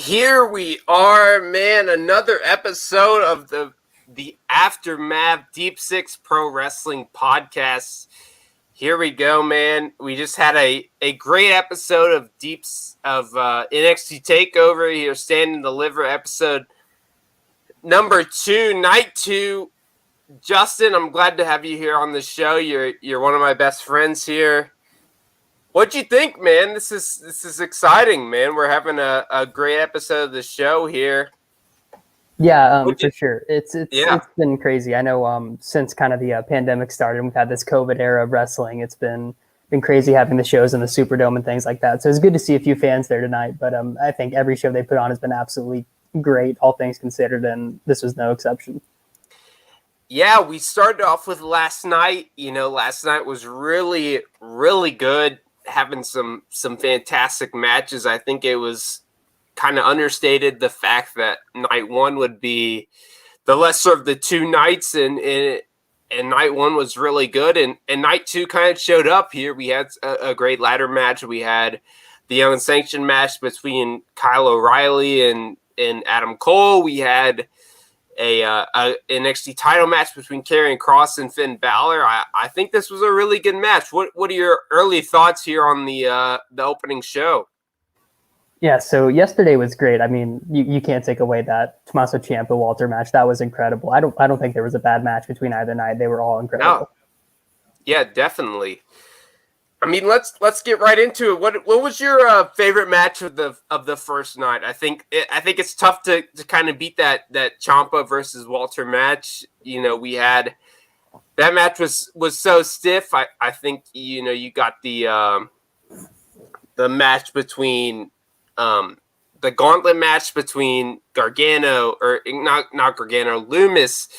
Here we are, man. Another episode of the Aftermath Deep Six Pro Wrestling Podcast. Here we go, man. We just had a great episode of NXT Takeover here, Stand and Deliver episode number 2, night 2. Justin, I'm glad to have you here on the show. You're one of my best friends here. What'd you think, man? This is exciting, man. We're having a great episode of the show here. Yeah, for sure. It's been crazy. I know since kind of the pandemic started, we've had this COVID era of wrestling. It's been crazy having the shows in the Superdome and things like that. So it's good to see a few fans there tonight. But I think every show they put on has been absolutely great, all things considered, and this was no exception. Yeah, we started off with last night. Last night was really, really good. Having some fantastic matches. I think it was kind of understated the fact that night 1 would be the lesser of the two nights, and night 1 was really good, and night 2 kind of showed up here. We had a great ladder match. We had the unsanctioned match between Kyle O'Reilly and Adam Cole. We had a NXT title match between Karrion Kross and Finn Balor. I think this was a really good match. What are your early thoughts here on the opening show? Yeah, so yesterday was great. I mean, you can't take away that Tommaso Ciampa Walter match. That was incredible. I don't think there was a bad match between either night. They were all incredible. No. Yeah, definitely. I mean, let's get right into it. What was your favorite match of the first night? I think it's tough to kind of beat that Ciampa versus Walter match. We had that match was so stiff. I think you got the match between the gauntlet match between Gargano, or not Gargano, Loomis,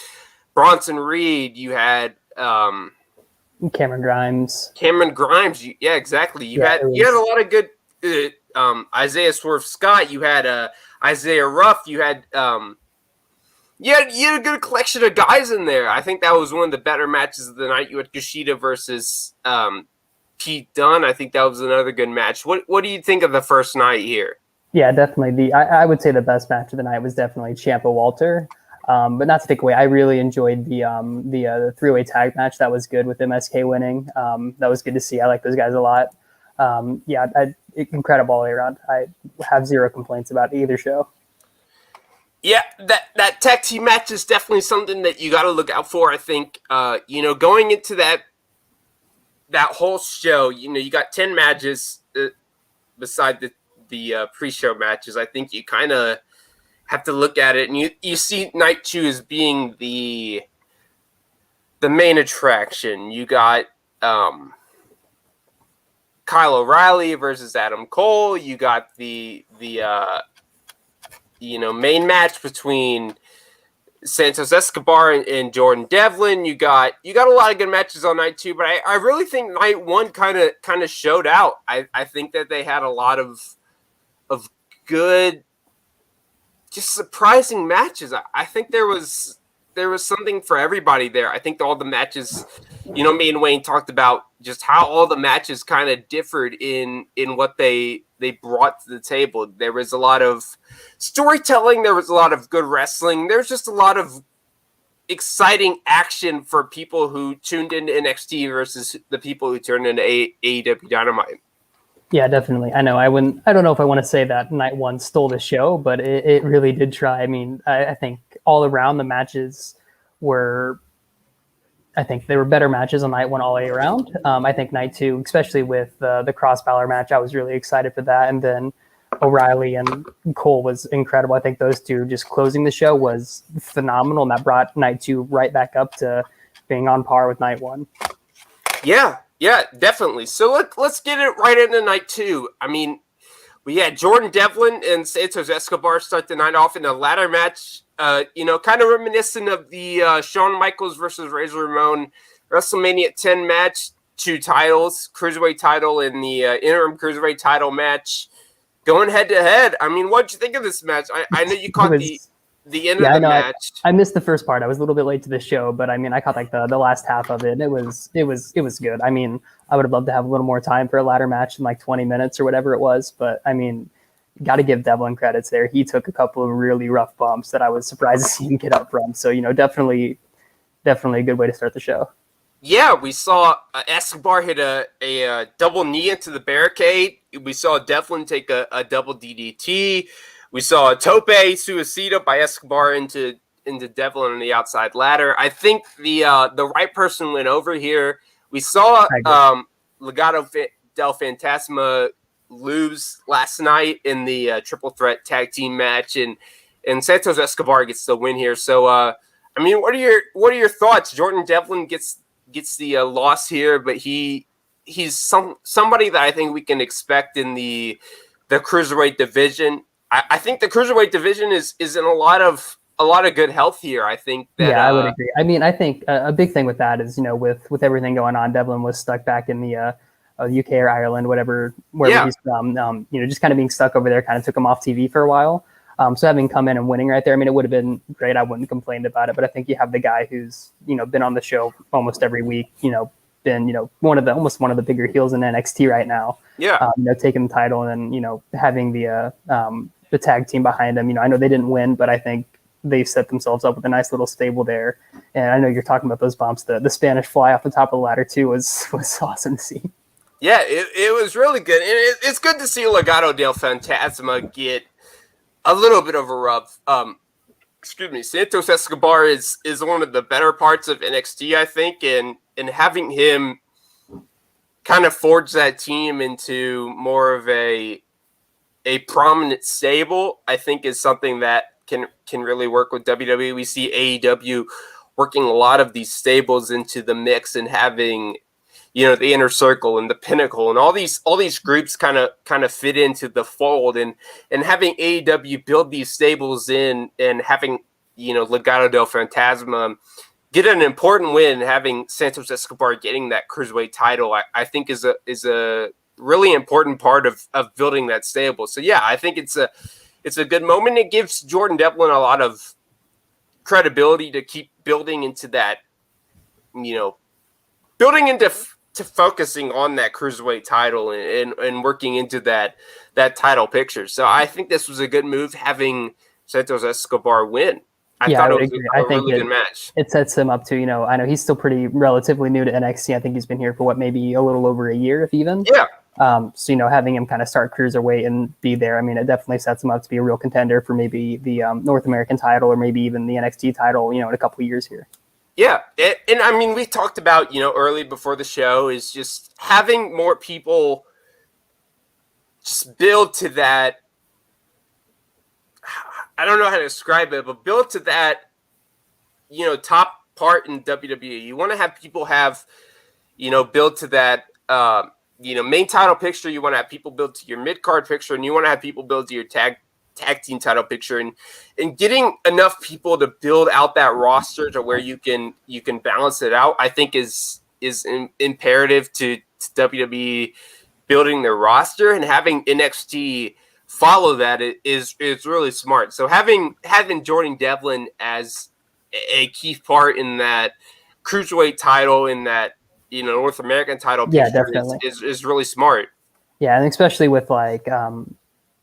Bronson Reed. You had Cameron Grimes. Yeah, exactly. You had a lot of good Isaiah Swerve Scott. You had Isaiah Ruff. You had a good collection of guys in there. I think that was one of the better matches of the night. You had Kushida versus Pete Dunne. I think that was another good match. What do you think of the first night here? Yeah, definitely. I would say the best match of the night was definitely Ciampa Walter. But not to take away, I really enjoyed the three-way tag match. That was good with MSK winning. That was good to see. I like those guys a lot. Incredible all the way around. I have zero complaints about either show. Yeah, that tag team match is definitely something that you got to look out for. I think, going into that whole show, you got 10 matches beside the pre-show matches. I think you kind of have to look at it, and you see night 2 as being the main attraction. You got Kyle O'Reilly versus Adam Cole. You got the main match between Santos Escobar and Jordan Devlin. You got a lot of good matches on night 2, but I really think night 1 kind of showed out. I think that they had a lot of good, just surprising matches. I think there was something for everybody there. I think all the matches, me and Wayne talked about just how all the matches kind of differed in what they brought to the table. There was a lot of storytelling. There was a lot of good wrestling. There's just a lot of exciting action for people who tuned into NXT versus the people who turned into AEW Dynamite. Yeah, definitely. I know. I don't know if I want to say that night 1 stole the show, but it really did try. I mean, I think all around the matches were, I think they were better matches on night 1 all the way around. I think night 2, especially with the Cross Balor match, I was really excited for that. And then O'Reilly and Cole was incredible. I think those two just closing the show was phenomenal, and that brought night 2 right back up to being on par with night 1. Yeah, definitely. So let's get it right into night 2. I mean, we had Jordan Devlin and Santos Escobar start the night off in a ladder match, kind of reminiscent of the Shawn Michaels versus Razor Ramon WrestleMania 10 match, 2 titles, Cruiserweight title and the interim Cruiserweight title match, going head-to-head. I mean, what'd you think of this match? I know you caught the end of the match. I missed the first part. I was a little bit late to the show, but I mean, I caught like the last half of it, and it was good. I mean, I would have loved to have a little more time for a ladder match in like 20 minutes or whatever it was, but I mean, got to give Devlin credits there. He took a couple of really rough bumps that I was surprised to see him get up from. So, definitely a good way to start the show. Yeah, we saw Escobar hit a double knee into the barricade. We saw Devlin take a double DDT. We saw a tope suicida by Escobar into Devlin on the outside ladder. I think the right person went over here. We saw Legato Del Phantasma lose last night in the triple threat tag team match, and Santos Escobar gets the win here. So, I mean, what are your thoughts? Jordan Devlin gets the loss here, but he's somebody that I think we can expect in the cruiserweight division. I think the cruiserweight division is in a lot of good health here. I think that I would agree. I mean, I think a big thing with that is with everything going on, Devlin was stuck back in the UK or Ireland, wherever he's from. Just kind of being stuck over there kind of took him off TV for a while. So having come in and winning right there, I mean, it would have been great. I wouldn't complain about it, but I think you have the guy who's, been on the show almost every week, been, almost one of the bigger heels in NXT right now. Yeah. Taking the title and having the tag team behind him. I know they didn't win, but I think they've set themselves up with a nice little stable there. And I know you're talking about those bumps. The Spanish fly off the top of the ladder too was awesome to see. Yeah, it was really good. And it's good to see Legato Del Phantasma get a little bit of a rub. Santos Escobar is one of the better parts of NXT, I think, and having him kind of forge that team into more of a prominent stable, I think, is something that can really work with WWE. We see AEW working a lot of these stables into the mix and having the Inner Circle and the Pinnacle and all these groups kind of fit into the fold, and having AEW build these stables in and having Legato del Phantasma get an important win, having Santos Escobar getting that cruiserweight title, I think is a really important part of building that stable. So yeah, I think it's a good moment. It gives Jordan Devlin a lot of credibility to keep building into that, building into to focusing on that cruiserweight title and working into that title picture. So I think this was a good move, having Santos Escobar win. I thought it was a really good match. It sets him up to, I know he's still relatively new to NXT. I think he's been here for maybe a little over a year, if even. Yeah. So, having him kind of start cruiserweight and be there, I mean, it definitely sets him up to be a real contender for maybe the North American title or maybe even the NXT title, in a couple of years here. Yeah. And I mean, we talked about, early before the show is just having more people just build to that. I don't know how to describe it, but build to that, top part in WWE. You want to have people build to that, main title picture. You want to have people build to your mid-card picture, and you want to have people build to your tag team title picture, and getting enough people to build out that roster to where you can balance it out, I think is imperative to WWE building their roster, and having NXT follow that is really smart. So having Jordan Devlin as a key part in that cruiserweight title, in that North American title picture is really smart. Yeah, and especially with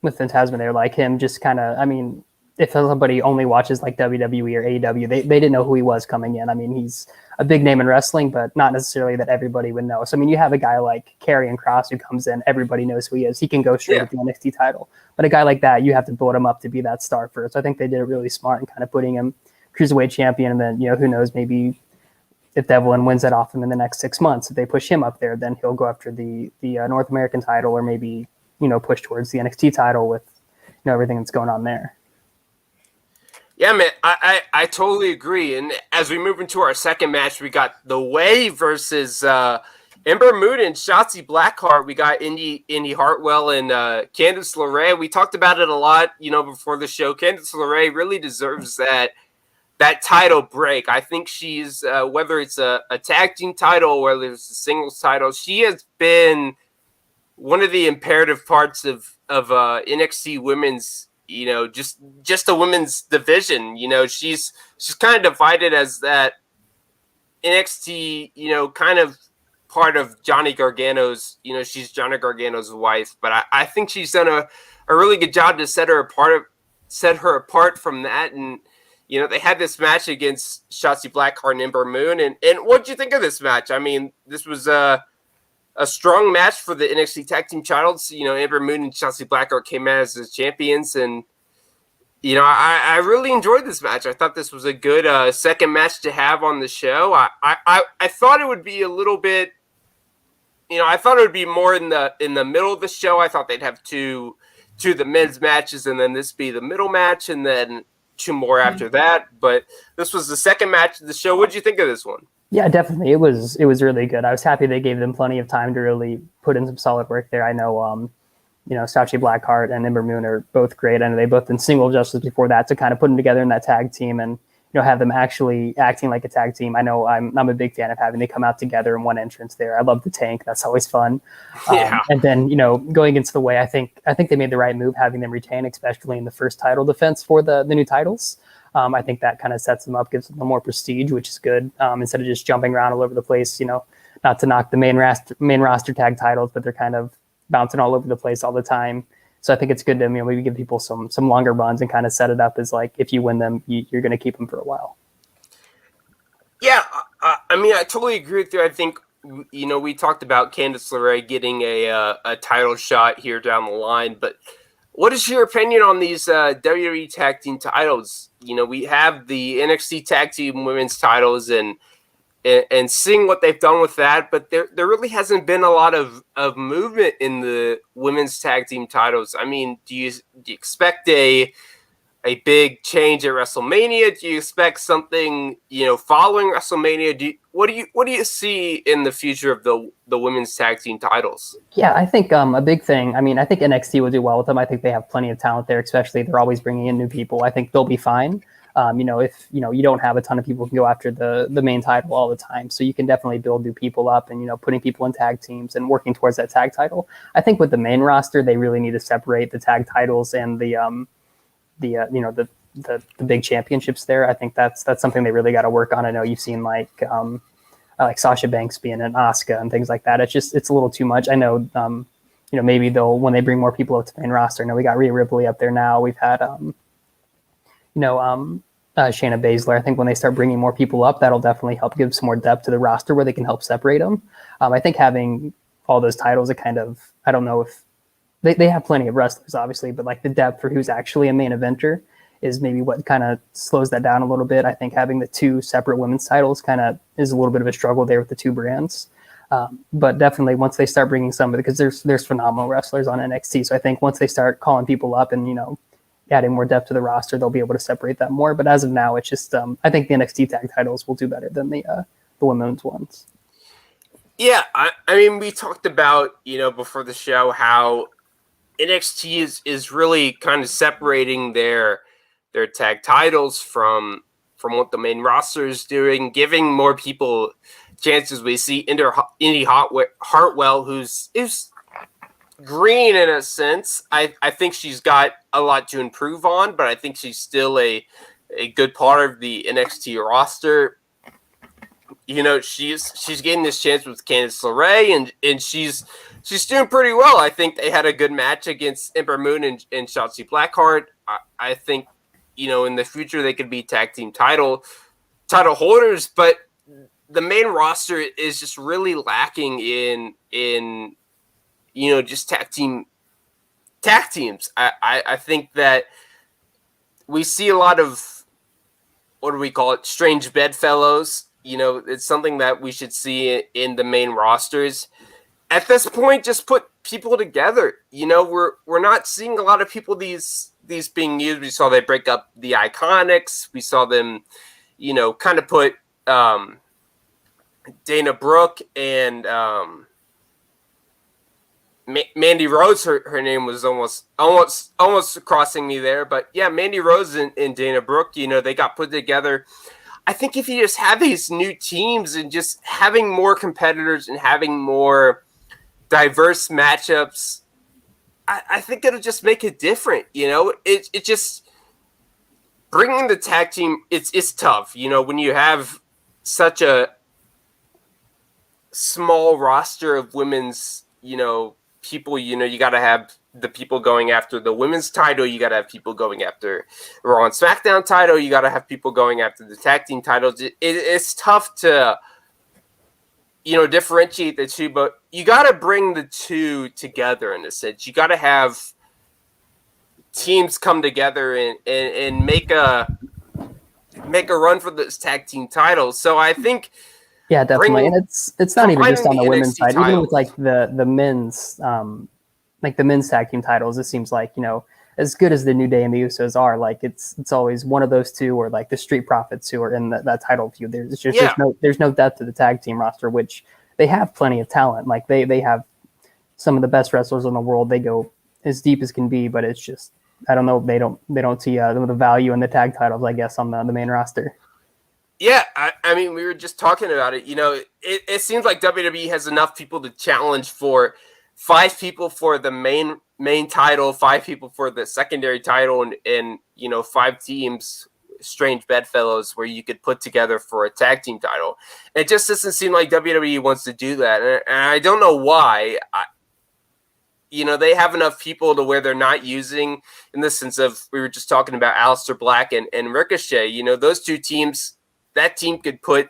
with Phantasma there, him just kind of, I mean, if somebody only watches WWE or AEW, they didn't know who he was coming in. I mean, he's a big name in wrestling, but not necessarily that everybody would know. So, I mean, you have a guy like Karrion Kross who comes in, everybody knows who he is. He can go straight with the NXT title. But a guy like that, you have to build him up to be that star first. So I think they did it really smart in kind of putting him cruiserweight champion. And then, who knows, maybe if Devlin wins it off him in the next 6 months, if they push him up there, then he'll go after the North American title, or maybe, push towards the NXT title with, everything that's going on there. Yeah, man, I totally agree. And as we move into our second match, we got The Way versus Ember Moon and Shotzi Blackheart. We got Indy Hartwell and Candice LeRae. We talked about it a lot, before the show. Candice LeRae really deserves that title break. I think she's, whether it's a tag team title or whether it's a singles title, she has been one of the imperative parts of NXT women's, just the women's division. She's kind of divided as that NXT, kind of part of Johnny Gargano's, she's Johnny Gargano's wife, but I think she's done a really good job to set her apart from that. And, they had this match against Shotzi Blackheart and Ember Moon. And what'd you think of this match? I mean, this was a strong match for the NXT Tag Team Titles. Ember Moon and Shotzi Blackheart came out as the champions, and I really enjoyed this match. I thought this was a good second match to have on the show. I thought it would be a little bit, I thought it would be more in the middle of the show. I thought they'd have two of the men's matches, and then this be the middle match, and then two more after that. But this was the second match of the show. What did you think of this one? Yeah, definitely. It was really good. I was happy they gave them plenty of time to really put in some solid work there. I know, Shotzi Blackheart and Ember Moon are both great. I know they both been single justice before that, to kind of put them together in that tag team and, have them actually acting like a tag team. I know I'm a big fan of having they come out together in one entrance there. I love the tank. That's always fun. Yeah. And then, going against the way, I think they made the right move having them retain, especially in the first title defense for the new titles. I think that kind of sets them up, gives them more prestige, which is good. Instead of just jumping around all over the place, not to knock the main roster tag titles, but they're kind of bouncing all over the place all the time. So I think it's good to maybe give people some longer runs and kind of set it up as like, if you win them, you're going to keep them for a while. Yeah, I mean, I totally agree with you. I think we talked about Candice LeRae getting a title shot here down the line, but what is your opinion on these WWE Tag Team titles? We have the NXT Tag Team Women's titles and seeing what they've done with that, but there really hasn't been a lot of movement in the women's tag team titles. I mean, do you expect a big change at WrestleMania? Do you expect something, following WrestleMania? What do you see in the future of the women's tag team titles? Yeah, I think a big thing. I mean, I think NXT will do well with them. I think they have plenty of talent there, especially they're always bringing in new people. I think they'll be fine. If you don't have a ton of people who can go after the main title all the time, so you can definitely build new people up and putting people in tag teams and working towards that tag title. I think with the main roster, they really need to separate the tag titles and the big championships there. I think that's something they really got to work on. I know you've seen like Sasha Banks being an Asuka and things like that. It's a little too much. I know maybe they'll, when they bring more people up to the main roster. Now we got Rhea Ripley up there now. We've had Shayna Baszler. I think when they start bringing more people up, that'll definitely help give some more depth to the roster where they can help separate them. I think having all those titles, it kind of, I don't know if they have plenty of wrestlers, obviously, but like the depth for who's actually a main eventer is maybe what kind of slows that down a little bit. I think having the two separate women's titles kind of is a little bit of a struggle there with the two brands. But definitely once they start bringing somebody, because there's phenomenal wrestlers on NXT. So I think once they start calling people up and, adding more depth to the roster, they'll be able to separate that more. But as of now, it's just I think the NXT tag titles will do better than the women's ones. Yeah, I mean, we talked about before the show how NXT is really kind of separating their tag titles from what the main roster is doing, giving more people chances. We see Indy Hartwell, who's green in a sense. I think she's got a lot to improve on, but I think she's still a good part of the NXT roster. She's getting this chance with Candice LeRae, and she's doing pretty well. I think they had a good match against Ember Moon and Shotzi Blackheart. I think in the future they could be tag team title holders, but the main roster is just really lacking in just tag teams. I think that we see a lot of, what do we call it, strange bedfellows. It's something that we should see in the main rosters. At this point, just put people together. We're not seeing a lot of people these being used. We saw they break up the Iconics. We saw them, kind of put Dana Brooke and Mandy Rose, her name was almost crossing me there, but yeah, Mandy Rose and Dana Brooke, they got put together. I think if you just have these new teams and just having more competitors and having more diverse matchups, I think it'll just make it different. It just bringing the tag team. It's tough, when you have such a small roster of women's, people. You got to have the people going after the women's title. You got to have people going after Raw and SmackDown title. You got to have people going after the tag team titles. It's tough to, differentiate the two, but you got to bring the two together in a sense. You got to have teams come together and make a run for this tag team titles. So I think, yeah, definitely, and it's not even just on the women's NXT side. titles. Even with like the men's, like the men's tag team titles, it seems like as good as the New Day and the Usos are, like it's always one of those two, or like the Street Profits who are in that title feud. There's no depth to the tag team roster, which they have plenty of talent. Like they have some of the best wrestlers in the world. They go as deep as can be, but it's just, I don't know. They don't see the value in the tag titles, I guess, on the main roster. Yeah, I mean, we were just talking about it. It seems like WWE has enough people to challenge for 5 people for the main title, 5 people for the secondary title, and 5 teams, strange bedfellows, where you could put together for a tag team title. It just doesn't seem like WWE wants to do that, and I don't know why. They have enough people to where they're not using, in the sense of, we were just talking about Aleister Black and Ricochet. Those 2 teams, that team could put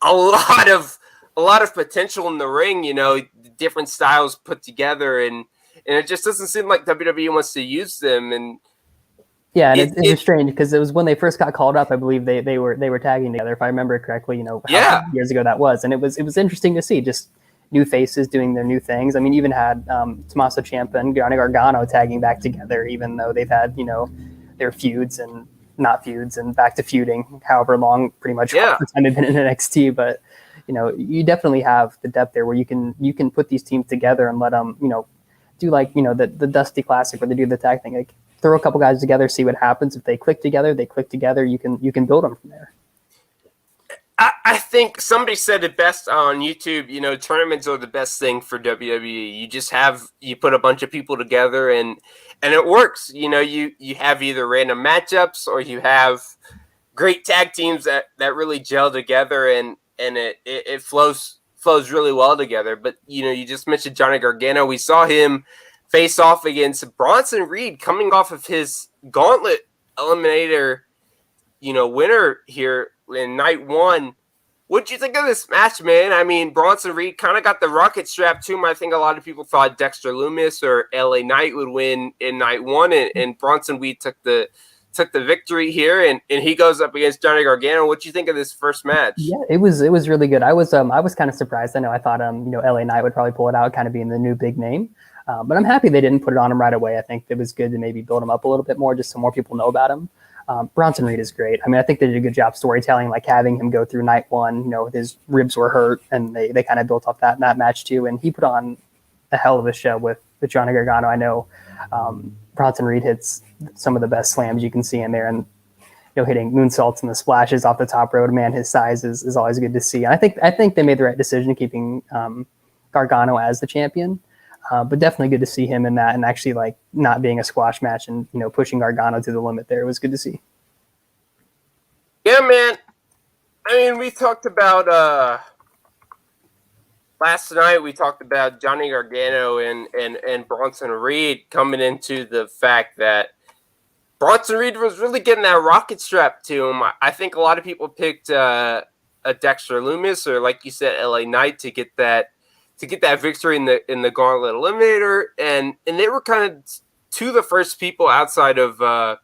a lot of potential in the ring. Different styles put together, and it just doesn't seem like WWE wants to use them. And yeah, and it's strange because it was when they first got called up. I believe they were tagging together, if I remember correctly. How many years ago that was, and it was interesting to see just new faces doing their new things. I mean, even had Tommaso Ciampa and Johnny Gargano tagging back together, even though they've had their feuds and not feuds and back to feuding however long, pretty much all the time they've been in NXT. But you definitely have the depth there where you can put these teams together and let them do like the Dusty Classic where they do the tag thing, like throw a couple guys together, see what happens. If they click together, you can build them from there. I think somebody said it best on YouTube. Tournaments are the best thing for WWE. You put a bunch of people together and it works. You have either random matchups or you have great tag teams that really gel together and it flows really well together. But you just mentioned Johnny Gargano. We saw him face off against Bronson Reed coming off of his Gauntlet Eliminator, winner here in night 1. What'd you think of this match, man? I mean, Bronson Reed kind of got the rocket strap to him. I think a lot of people thought Dexter Lumis or LA Knight would win in night 1, and Bronson Reed took the victory here, and he goes up against Johnny Gargano. What'd you think of this first match? Yeah, it was really good. I was kind of surprised. I know I thought LA Knight would probably pull it out, kind of being the new big name. But I'm happy they didn't put it on him right away. I think it was good to maybe build him up a little bit more, just so more people know about him. Bronson Reed is great. I mean, I think they did a good job storytelling, like having him go through night 1. His ribs were hurt, and they kind of built off that in that match too. And he put on a hell of a show with Johnny Gargano. I know Bronson Reed hits some of the best slams you can see in there, and hitting moonsaults and the splashes off the top rope. Man, his size is always good to see. And I think they made the right decision keeping Gargano as the champion. But definitely good to see him in that, and actually like not being a squash match and pushing Gargano to the limit there. It was good to see. Yeah, man. I mean, we talked about last night. We talked about Johnny Gargano and Bronson Reed coming into the fact that Bronson Reed was really getting that rocket strap to him. I think a lot of people picked a Dexter Lumis or, like you said, LA Knight to get that victory in the Gauntlet Eliminator, and they were kind of 2 of the first people outside of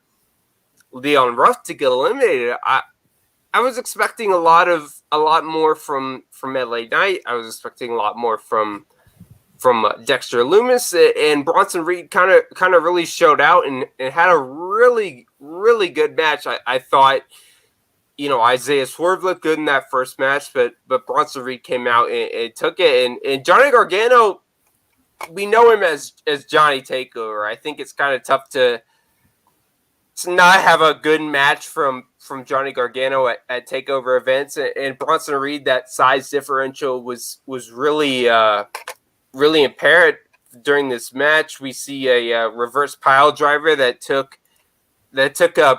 Leon Ruff to get eliminated. I was expecting a lot more from LA Knight. I was expecting a lot more from Dexter Lumis, and Bronson Reed kind of really showed out and had a really, really good match. I thought. Isaiah Swerve looked good in that first match, but Bronson Reed came out and took it. And Johnny Gargano, we know him as Johnny Takeover. I think it's kind of tough to not have a good match from Johnny Gargano at Takeover events. And Bronson Reed, that size differential was really really impaired during this match. We see a reverse pile driver that took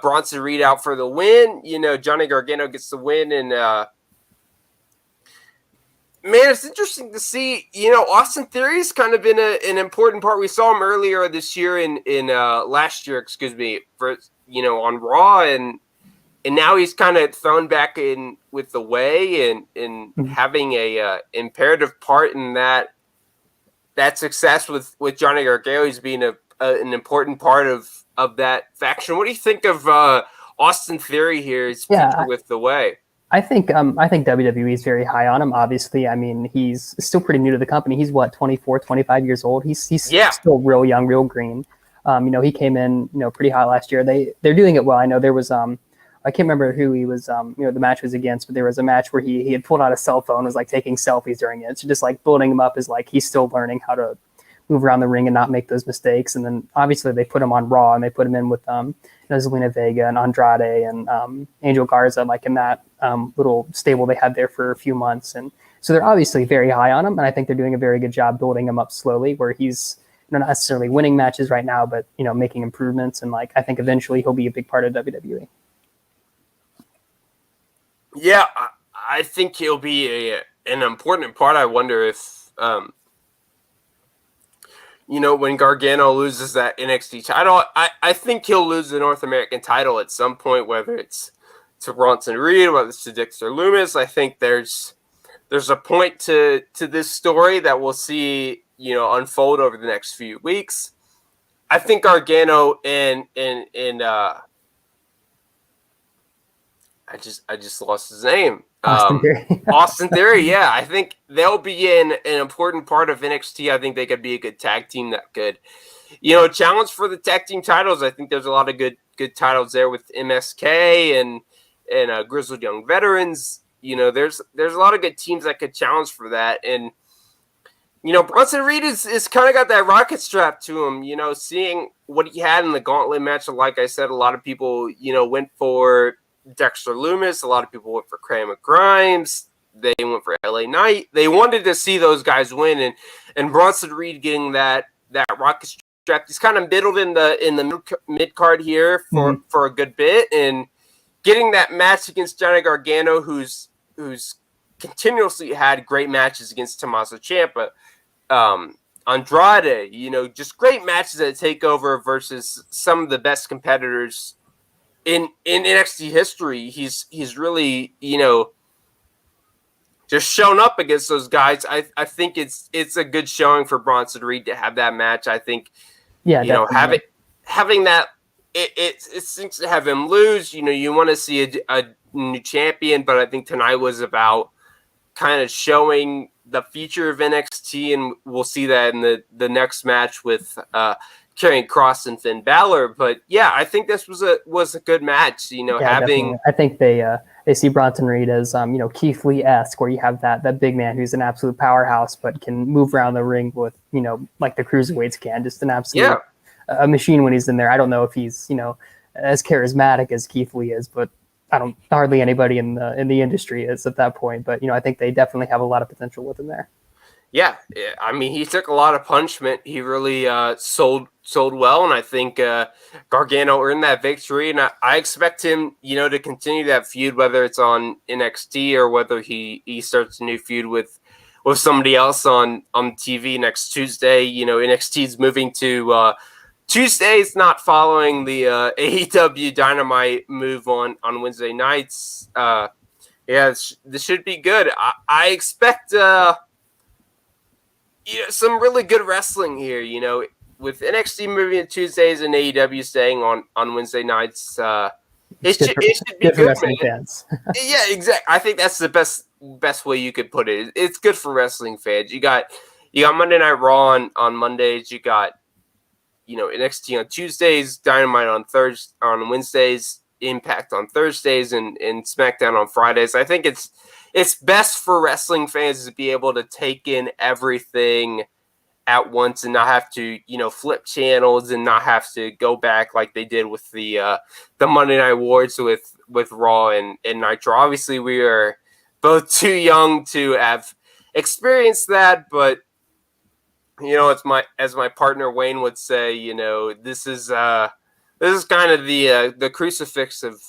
Bronson Reed out for the win. Johnny Gargano gets the win, and Man, it's interesting to see. Austin Theory's kind of been an important part. We saw him earlier this year in last year, excuse me, for on Raw, and now he's kind of thrown back in with the way and having a imperative part in that success with Johnny Gargano. He's being an important part of that faction. What do you think of Austin Theory here? His future with the way. I think WWE is very high on him. Obviously, I mean, he's still pretty new to the company. He's 24, 25 years old. He's still real young, real green. He came in, pretty hot last year. They're doing it well. I know there was I can't remember who he was the match was against, but there was a match where he had pulled out a cell phone, was like taking selfies during it. So just like building him up as like he's still learning how to move around the ring and not make those mistakes. And then obviously they put him on Raw and they put him in with Zelina Vega and Andrade and Angel Garza, like in that little stable they had there for a few months. And so they're obviously very high on him. And I think they're doing a very good job building him up slowly, where he's not necessarily winning matches right now, but, making improvements. And like, I think eventually he'll be a big part of WWE. Yeah, I think he'll be an important part. I wonder if, when Gargano loses that NXT title, I think he'll lose the North American title at some point, whether it's to Bronson Reed, whether it's to Dexter Lumis. I think there's a point to this story that we'll see, unfold over the next few weeks. I think Gargano and I just lost his name. Austin Theory, yeah. I think they'll be an important part of NXT. I think they could be a good tag team that could, challenge for the tag team titles. I think there's a lot of good titles there with MSK and Grizzled Young Veterans. There's a lot of good teams that could challenge for that. And, Bronson Reed is kind of got that rocket strap to him, seeing what he had in the gauntlet match. Like I said, a lot of people, went for Dexter Lumis. A lot of people went for Kramer Grimes. They went for LA Knight. They wanted to see those guys win, and Bronson Reed getting that rocket strap. He's kind of middled in the mid card here for a good bit, and getting that match against Johnny Gargano, who's continuously had great matches against Tommaso Ciampa, Andrade. Just great matches at Takeover versus some of the best competitors in NXT history. He's really, just shown up against those guys. I think it's a good showing for Bronson Reed to have that match. I think, having that, it seems to have him lose. You want to see a new champion, but I think tonight was about kind of showing the future of NXT, and we'll see that in the next match with Karrion Kross and Finn Balor. But yeah, I think this was a good match. Definitely. I think they see Bronson Reed as Keith Lee-esque, where you have that big man who's an absolute powerhouse but can move around the ring with like the cruiserweights can, just an absolute a machine when he's in there. I don't know if he's as charismatic as Keith Lee is, but hardly anybody in the industry is at that point. But I think they definitely have a lot of potential with him there. Yeah, I mean, he took a lot of punishment. He really sold well, and I think Gargano earned that victory. And I expect him, to continue that feud, whether it's on NXT or whether he starts a new feud with somebody else on TV next Tuesday. NXT's moving to Tuesdays, not following the AEW Dynamite move on Wednesday nights. This should be good. I expect some really good wrestling here, with NXT moving to Tuesdays and AEW staying on Wednesday nights. It should be good for wrestling fans. Yeah, exactly. I think that's the best way you could put it. It's good for wrestling fans. You got Monday Night Raw on Mondays. You got NXT on Tuesdays, Dynamite on Wednesdays, Impact on Thursdays, and SmackDown on Fridays. I think it's best for wrestling fans to be able to take in everything at once and not have to, flip channels and not have to go back like they did with the Monday Night Wars with Raw and Nitro. Obviously, we are both too young to have experienced that, but as my partner Wayne would say, this is this is kind of the crucifix of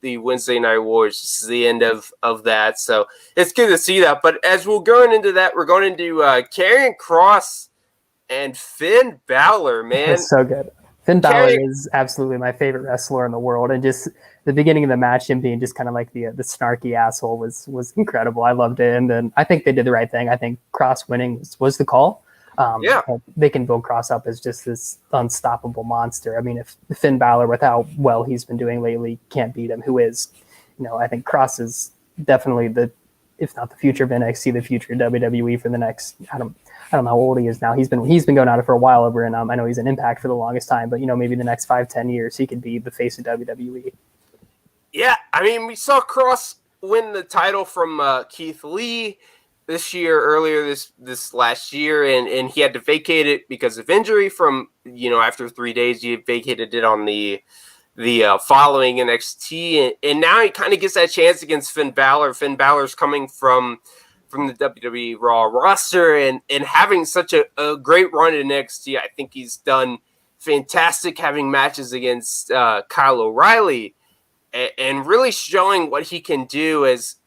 the Wednesday Night Wars. This is the end of that, so it's good to see that. But as we're going into that, we're going into Karrion Kross and Finn Balor, man. That's so good. Finn Balor is absolutely my favorite wrestler in the world, and just the beginning of the match, him being just kind of like the snarky asshole was incredible. I loved it, and then I think they did the right thing. I think Kross winning was the call. They can build Kross up as just this unstoppable monster. I mean, if Finn Balor, with how well he's been doing lately, can't beat him, who is, I think Kross is definitely if not the future of NXT, the future of WWE for the next, I don't know how old he is now. He's been going at it for a while over in, I know he's an Impact for the longest time, but maybe the next 5-10 years he could be the face of WWE. Yeah, I mean, we saw Kross win the title from Keith Lee earlier this last year, and he had to vacate it because of injury from, after 3 days, he vacated it on the following NXT, and now he kind of gets that chance against Finn Balor. Finn Balor's coming from the WWE Raw roster and having such a great run in NXT. I think he's done fantastic having matches against Kyle O'Reilly and really showing what he can do as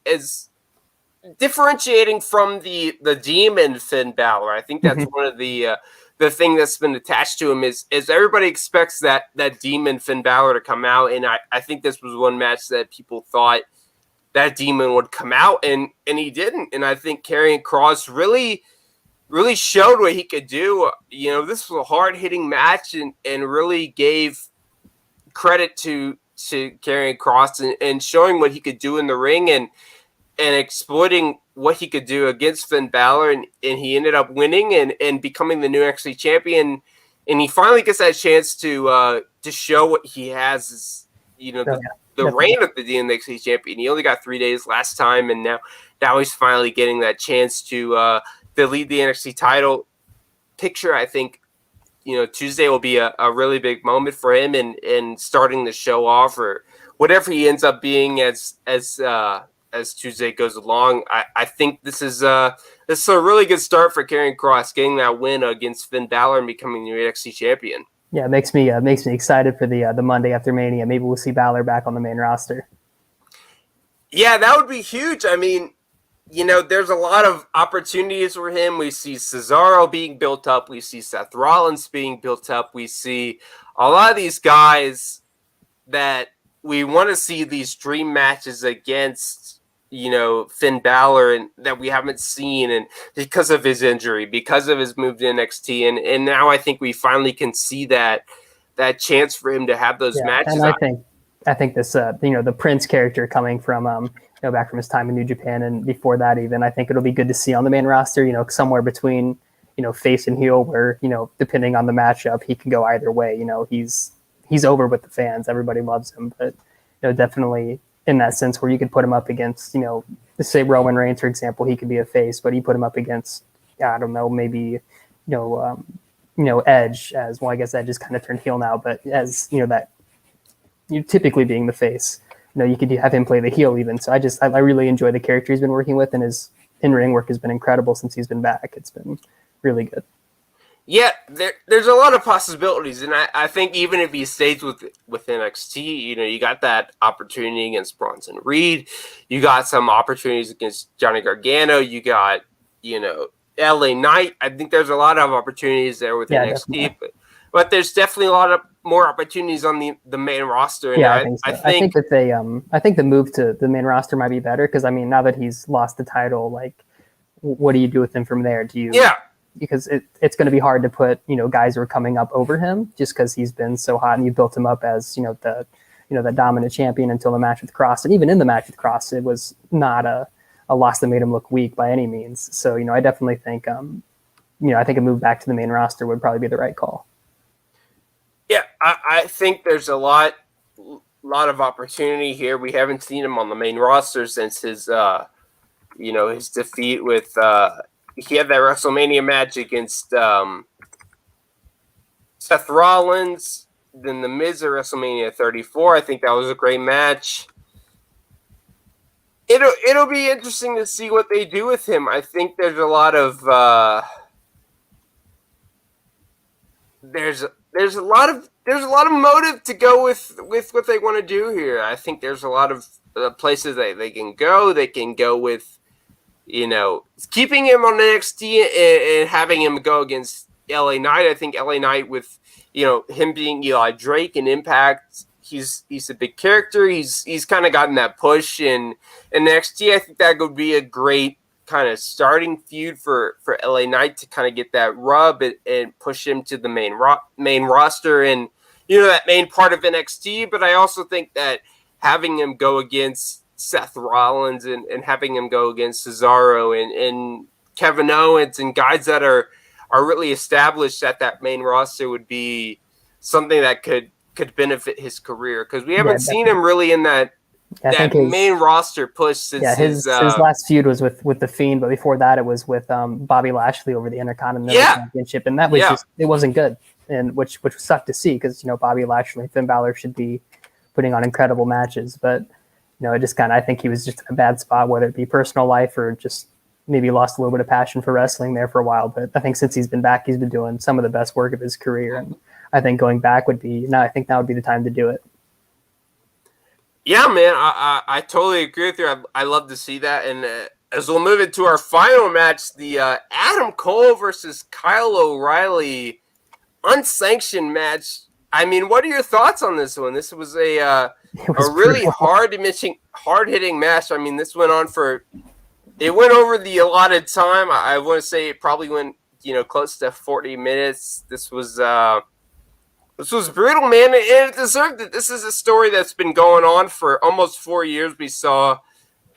differentiating from the demon Finn Balor. I think that's one of the thing that's been attached to him is everybody expects that demon Finn Balor to come out, and I think this was one match that people thought that demon would come out, and he didn't. And I think Karrion Kross really showed what he could do. This was a hard-hitting match and really gave credit to Karrion Kross and showing what he could do in the ring and exploiting what he could do against Finn Balor, and he ended up winning and becoming the new NXT champion. And he finally gets that chance to show what he has, the reign of the NXT champion. He only got 3 days last time, and now he's finally getting that chance to lead the NXT title picture. I think Tuesday will be a really big moment for him and starting the show off, or whatever he ends up being as Tuesday goes along. I think this is a really good start for Karrion Kross, getting that win against Finn Balor and becoming the NXT champion. Yeah, it makes me excited for the Monday after Mania. Maybe we'll see Balor back on the main roster. Yeah, that would be huge. I mean, there's a lot of opportunities for him. We see Cesaro being built up. We see Seth Rollins being built up. We see a lot of these guys that we want to see these dream matches against, Finn Balor, and that we haven't seen, and because of his injury, because of his move to NXT, and now I think we finally can see that chance for him to have those matches. And I think this, the Prince character coming from, back from his time in New Japan and before that even, I think it'll be good to see on the main roster, somewhere between, face and heel, where, depending on the matchup, he can go either way. He's over with the fans. Everybody loves him, but, definitely in that sense where you could put him up against, say Roman Reigns, for example, he could be a face, but you put him up against, I don't know, maybe, Edge as well. I guess Edge is kind of turned heel now, but as, that you typically being the face, you could have him play the heel even. So I really enjoy the character he's been working with, and his in-ring work has been incredible since he's been back. It's been really good. Yeah, there's a lot of possibilities, and I think even if he stays with NXT, you got that opportunity against Bronson Reed, you got some opportunities against Johnny Gargano, you got LA Knight. I think there's a lot of opportunities there with NXT, but there's definitely a lot of more opportunities on the main roster. And I think that I think the move to the main roster might be better, because I mean, now that he's lost the title, like, what do you do with him from there? Because it's going to be hard to put, guys who are coming up over him just because he's been so hot, and you built him up as, the dominant champion until the match with Kross. And even in the match with Kross, it was not a loss that made him look weak by any means. So, I definitely think, I think a move back to the main roster would probably be the right call. Yeah, I think there's a lot of opportunity here. We haven't seen him on the main roster since his defeat with, he had that WrestleMania match against Seth Rollins, then The Miz at WrestleMania 34. I think that was a great match. It'll be interesting to see what they do with him. I think there's a lot of there's a lot of motive to go with what they want to do here. I think there's a lot of places that they can go. They can go with, keeping him on NXT and having him go against LA Knight. I think LA Knight with, him being Eli Drake and Impact, he's a big character. He's kind of gotten that push in NXT. I think that would be a great kind of starting feud for LA Knight to kind of get that rub and push him to the main roster and, that main part of NXT. But I also think that having him go against Seth Rollins and having him go against Cesaro and Kevin Owens and guys that are really established at that main roster would be something that could benefit his career, because we haven't seen him really in that main roster push since his last feud was with The Fiend, but before that it was with Bobby Lashley over the Intercontinental Championship, and that was just, it wasn't good, and which sucked to see, because Bobby Lashley and Finn Balor should be putting on incredible matches, but it just I think he was just in a bad spot, whether it be personal life or just maybe lost a little bit of passion for wrestling there for a while. But I think since he's been back, he's been doing some of the best work of his career, and I think going back would be now would be the time to do it. Yeah, man, I totally agree with you. I love to see that. And as we'll move into our final match, the Adam Cole versus Kyle O'Reilly unsanctioned match. I mean, what are your thoughts on this one? This was a really hard-hitting match. I mean, this went on it went over the allotted time. I want to say it probably went, close to 40 minutes. This was brutal, man, and it deserved it. This is a story that's been going on for almost 4 years. We saw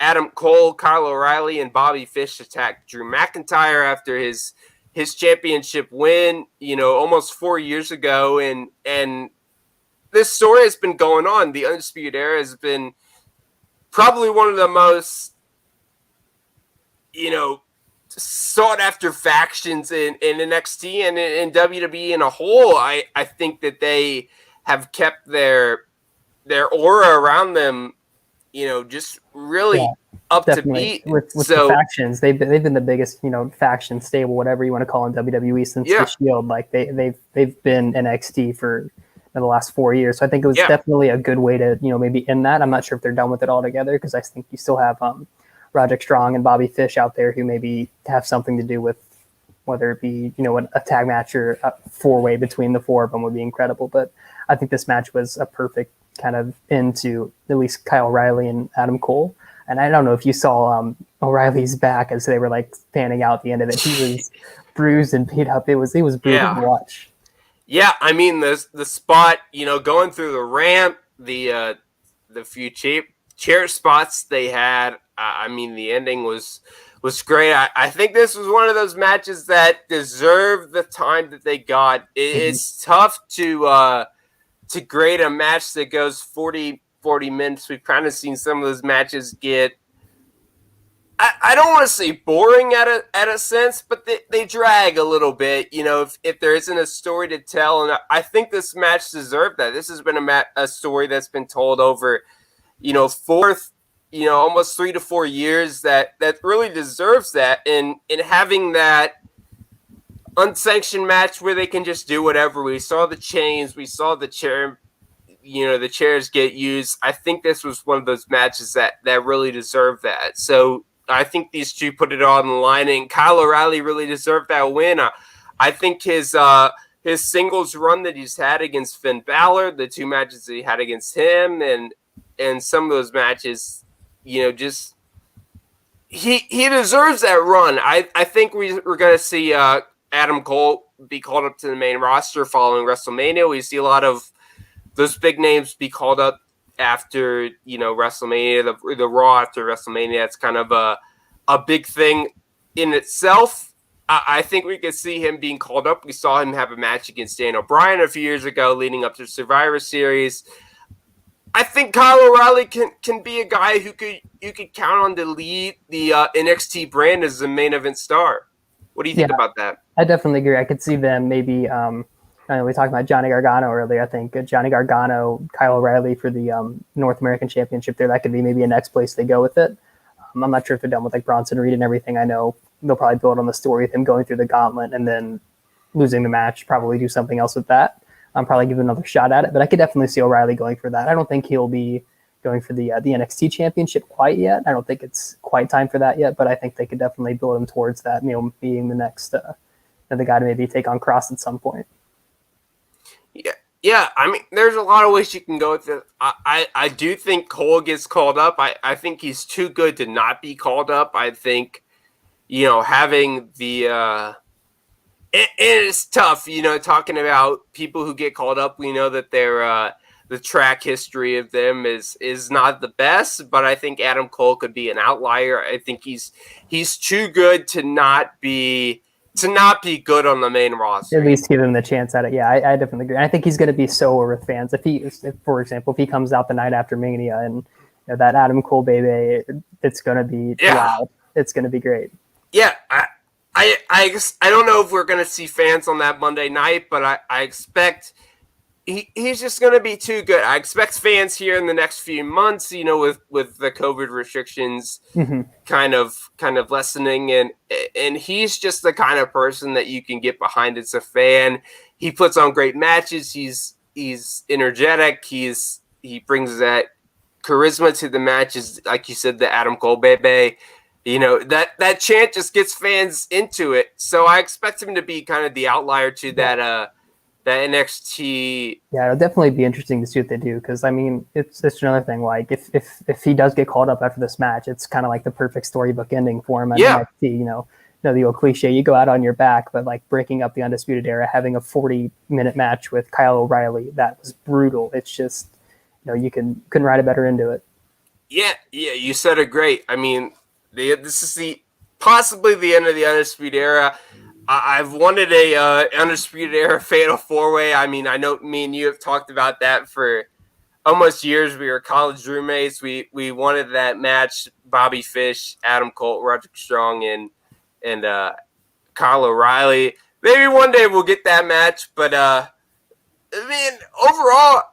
Adam Cole, Kyle O'Reilly, and Bobby Fish attack Drew McIntyre after his championship win, almost 4 years ago. And this story has been going on. The Undisputed Era has been probably one of the most, sought after factions in NXT and in WWE in a whole. I think that they have kept their aura around them, just really up definitely. to beat. With the factions, they've been the biggest, faction stable, whatever you want to call in WWE since the Shield. Like they've been NXT for the last 4 years. So I think it was definitely a good way to, maybe end that. I'm not sure if they're done with it altogether, because I think you still have Roderick Strong and Bobby Fish out there who maybe have something to do with, whether it be, a tag match or a four-way between the four of them would be incredible. But I think this match was a perfect kind of end to at least Kyle O'Reilly and Adam Cole. And I don't know if you saw O'Reilly's back as they were like panning out the end of it. He was bruised and beat up. It was brutal to watch. Yeah, I mean the spot, going through the ramp, the few chair spots they had. I mean, the ending was great. I think this was one of those matches that deserved the time that they got. It's tough to grade a match that goes 40 minutes. We've kind of seen some of those matches get, I don't want to say boring at a sense, but they drag a little bit, if there isn't a story to tell. And I think this match deserved that. This has been a story that's been told over, almost 3 to 4 years that really deserves that. And having that unsanctioned match where they can just do whatever. We saw the chains, we saw the chair, the chairs get used. I think this was one of those matches that really deserved that. So I think these two put it on the line, and Kyle O'Reilly really deserved that win. I think his singles run that he's had against Finn Balor, the two matches that he had against him, and some of those matches, just he deserves that run. I think we're going to see Adam Cole be called up to the main roster following WrestleMania. We see a lot of those big names be called up after, WrestleMania, the Raw after WrestleMania. That's kind of a big thing in itself. I think we could see him being called up. We saw him have a match against Daniel Bryan a few years ago leading up to Survivor Series. I think Kyle O'Reilly can be a guy who you could count on to lead the NXT brand as the main event star. What do you think about that? I definitely agree. I could see them maybe, we talked about Johnny Gargano earlier. I think Johnny Gargano, Kyle O'Reilly for the North American Championship there. That could be maybe a next place they go with it. I'm not sure if they're done with like Bronson Reed and everything. I know they'll probably build on the story with him going through the gauntlet and then losing the match, probably do something else with that. probably give another shot at it. But I could definitely see O'Reilly going for that. I don't think he'll be going for the NXT championship quite yet. I don't think it's quite time for that yet, but I think they could definitely build him towards that, being the next the guy to maybe take on Cross at some point. Yeah. I mean, there's a lot of ways you can go with it. I do think Cole gets called up. I think he's too good to not be called up. I think, having the and it's tough, talking about people who get called up. We know that they're the track history of them is not the best, but I think Adam Cole could be an outlier. I think he's too good to not be good on the main roster. At least give him the chance at it. Yeah, I definitely agree. I think he's going to be so over with fans. If, for example, if he comes out the night after Mania and that Adam Cole baby, it's going to be loud. It's going to be great. Yeah, I don't know if we're going to see fans on that Monday night, but I expect he's just going to be too good. I expect fans here in the next few months, with the COVID restrictions kind of lessening, and he's just the kind of person that you can get behind as a fan. He puts on great matches. He's energetic. He brings that charisma to the matches, like you said, the Adam Cole baby. That chant just gets fans into it. So I expect him to be kind of the outlier to that NXT. Yeah, it'll definitely be interesting to see what they do, because I mean, it's another thing. Like if he does get called up after this match, it's kind of like the perfect storybook ending for him at NXT. The old cliche, you go out on your back, but like breaking up the Undisputed Era, having a 40-minute match with Kyle O'Reilly, that was brutal. It's just, you couldn't write a better into it. Yeah, you said it great. I mean, this is possibly the end of the Undisputed Era. I've wanted a Undisputed Era Fatal 4-Way. I mean, I know me and you have talked about that for almost years. We were college roommates. We wanted that match: Bobby Fish, Adam Cole, Roderick Strong, and Kyle O'Reilly. Maybe one day we'll get that match. But overall,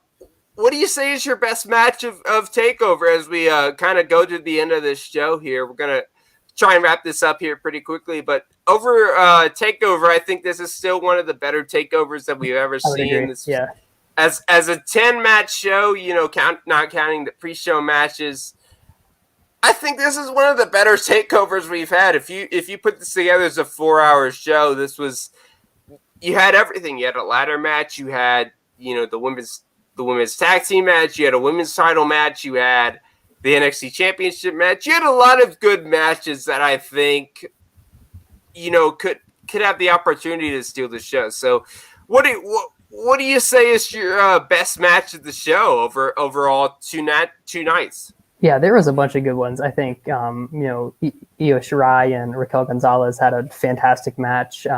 what do you say is your best match of Takeover as we kind of go to the end of this show here? We're gonna try and wrap this up here pretty quickly, but over Takeover, I think this is still one of the better takeovers that we've ever seen. This, as a 10-match show, not counting the pre-show matches, I think this is one of the better takeovers we've had. If you put this together as a 4-hour show, you had everything. You had a ladder match, you had the women's tag team match, you had a women's title match, you had the NXT Championship match. You had a lot of good matches that I think, could have the opportunity to steal the show. So, what do you say is your best match of the show overall two nights? Yeah, there was a bunch of good ones. I think Io Shirai and Raquel Gonzalez had a fantastic match.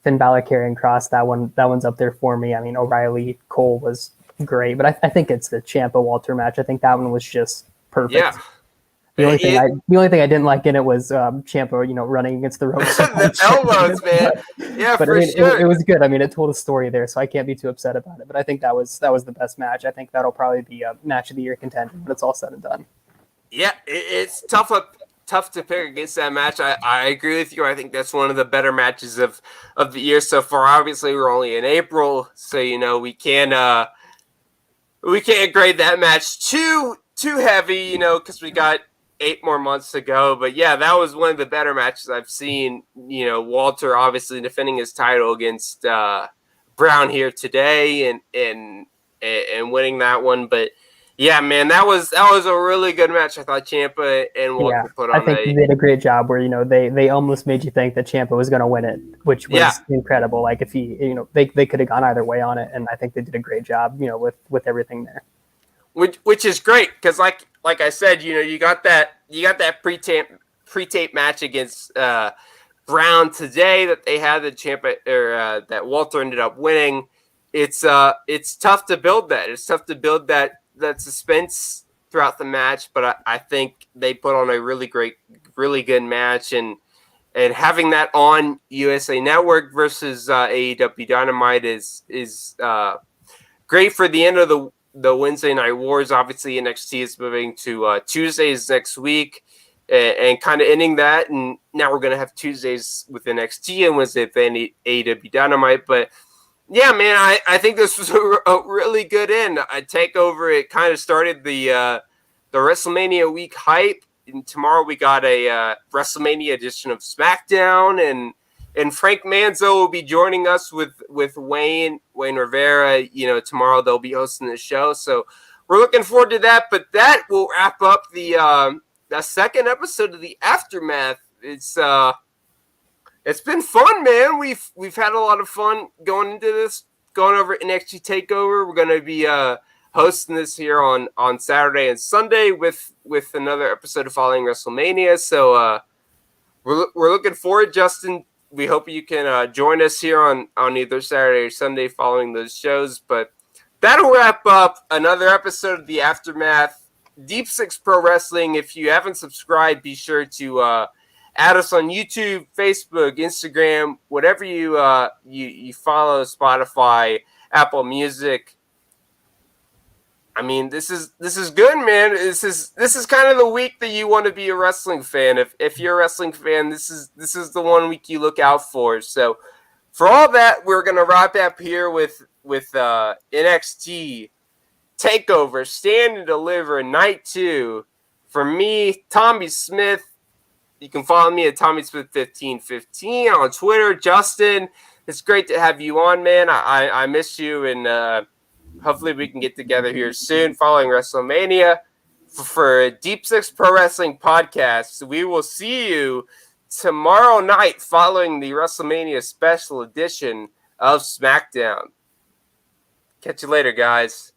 Finn Balor carrying Cross, that one's up there for me. I memean, O'Reilly Cole was great, but I think it's the Ciampa Walter match. I think that one was just perfect. Yeah. The only thing I didn't like in it was Ciampa, running against the ropes. The elbows, man. But sure. It was good. I mean, it told a story there, so I can't be too upset about it. But I think that was the best match. I think that'll probably be a match of the year contender when it's all said and done. Yeah, it's tough to pick against that match. I agree with you. I think that's one of the better matches of the year so far. Obviously, we're only in April, so we can't grade that match too heavy, because we got 8 more months to go. But yeah, that was one of the better matches I've seen. Walter obviously defending his title against Brown here today and winning that one. But yeah, man, that was a really good match. I thought Ciampa and Walter put on. I think they did a great job where they almost made you think that Ciampa was going to win it, which was incredible. Like if they could have gone either way on it, and I think they did a great job, with everything there. Which is great because like I said, you got that pre-tape match against Brown today that they had, the Ciampa or that Walter ended up winning. It's tough to build that. It's tough to build that suspense throughout the match, but I think they put on a really good match, and having that on USA Network versus AEW Dynamite is great for the end of the Wednesday Night Wars. Obviously, NXT is moving to Tuesdays next week, and kind of ending that. And now we're going to have Tuesdays with NXT and Wednesday with AEW Dynamite. But Yeah, man, I think this was a really good end. A takeover. It kind of started the WrestleMania week hype. And tomorrow we got a WrestleMania edition of SmackDown, and Frank Manzo will be joining us with Wayne Rivera. You know, tomorrow they'll be hosting the show, so we're looking forward to that. But that will wrap up the second episode of the Aftermath. It's been fun, man. We've had a lot of fun going into this, going over NXT Takeover. We're going to be hosting this here on Saturday and Sunday with another episode of Following WrestleMania. So we're looking forward, Justin. We hope you can join us here on either Saturday or Sunday following those shows. But that'll wrap up another episode of the Aftermath. Deep Six Pro Wrestling. If you haven't subscribed, be sure to add us on YouTube, Facebook, Instagram, whatever you follow, Spotify, Apple Music. I mean, this is good, man. This is kind of the week that you want to be a wrestling fan. If you're a wrestling fan, this is the one week you look out for. So, for all that, we're gonna wrap up here with NXT Takeover, Stand and Deliver, Night 2. For me, Tommy Smith. You can follow me at TommySmith1515 on Twitter. Justin, it's great to have you on, man. I miss you, and hopefully we can get together here soon following WrestleMania for Deep Six Pro Wrestling Podcast. We will see you tomorrow night following the WrestleMania special edition of SmackDown. Catch you later, guys.